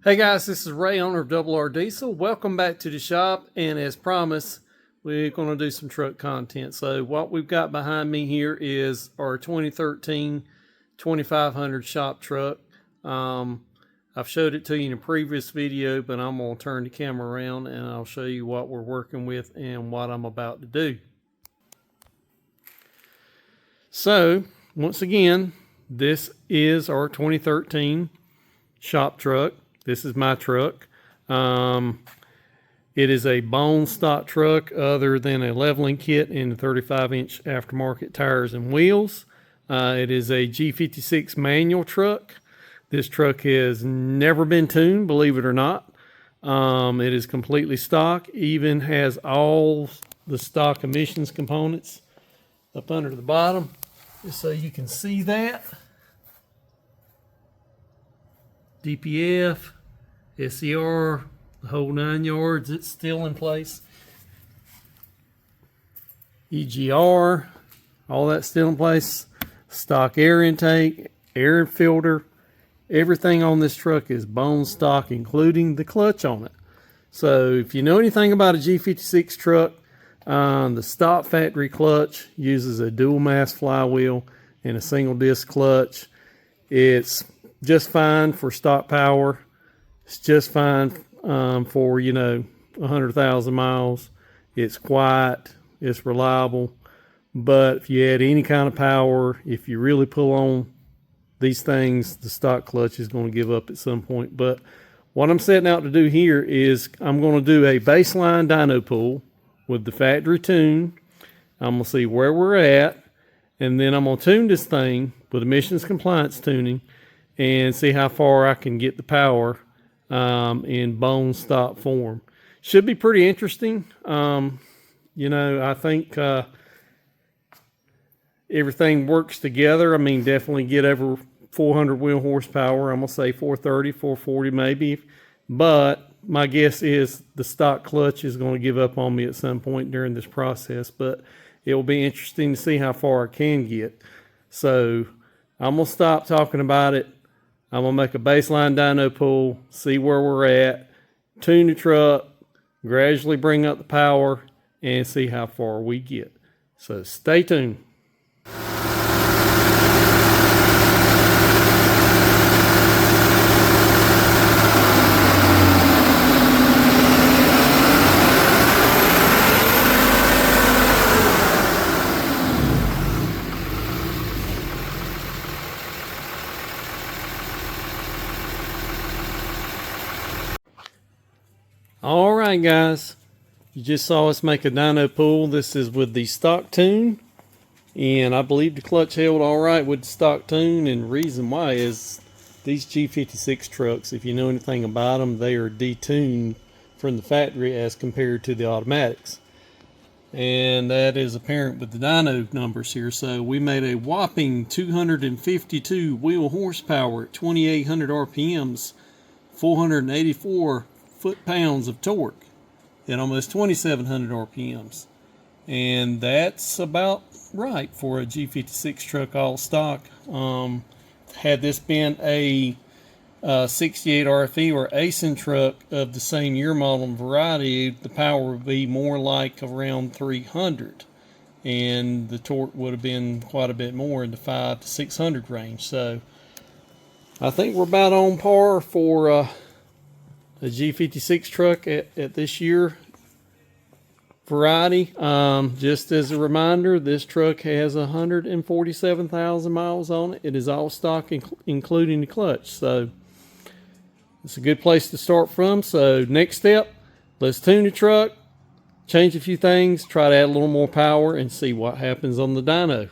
Hey guys, this is Ray, owner of Double R Diesel. Welcome back to the shop, and as promised, we're going to do some truck content. So what we've got behind me here is our 2013 2500 shop truck. I've showed it to you in a previous video, but I'm going to turn the camera around and I'll show you what we're working with and what I'm about to do. So once again, this is our 2013 shop truck. This is my truck. It is a bone stock truck other than a leveling kit and 35-inch aftermarket tires and wheels. It is a G56 manual truck. This truck has never been tuned, believe it or not. It is completely stock, even has all the stock emissions components up under the bottom, just so you can see that. DPF, SCR, the whole 9 yards, it's still in place. EGR, all that's still in place. Stock air intake, air filter, everything on this truck is bone stock, including the clutch on it. So if you know anything about a G56 truck, the stock factory clutch uses a dual mass flywheel and a single disc clutch. It's just fine for stock power. It's just fine for, 100,000 miles. It's quiet, it's reliable. But if you add any kind of power, if you really pull on these things, the stock clutch is going to give up at some point. But what I'm setting out to do here is I'm going to do a baseline dyno pull with the factory tune. I'm going to see where we're at, and then I'm going to tune this thing with emissions compliance tuning and see how far I can get the power in bone stock form. Should be pretty interesting. I think everything works together. I mean, definitely get over 400 wheel horsepower. I'm going to say 430, 440 maybe. But my guess is the stock clutch is going to give up on me at some point during this process. But it will be interesting to see how far I can get. So I'm going to stop talking about it. I'm going to make a baseline dyno pull, see where we're at, tune the truck, gradually bring up the power, and see how far we get. So stay tuned. All right, guys, you just saw us make a dyno pull. This is with the stock tune, and I believe the clutch held all right with the stock tune. And the reason why is these G56 trucks, if you know anything about them, they are detuned from the factory as compared to the automatics, and that is apparent with the dyno numbers here. So we made a whopping 252 wheel horsepower at 2,800 RPMs, 484 foot-pounds of torque at almost 2,700 RPMs. And that's about right for a G56 truck all stock. Had this been a 68 RFE or ASIN truck of the same year model and variety, the power would be more like around 300. And the torque would have been quite a bit more in the 500 to 600 range. So I think we're about on par for a G56 truck at this year variety. Just as a reminder, this truck has 147,000 miles on it. It is all stock, including the clutch. So it's a good place to start from. So next step, let's tune the truck, change a few things, try to add a little more power, and see what happens on the dyno.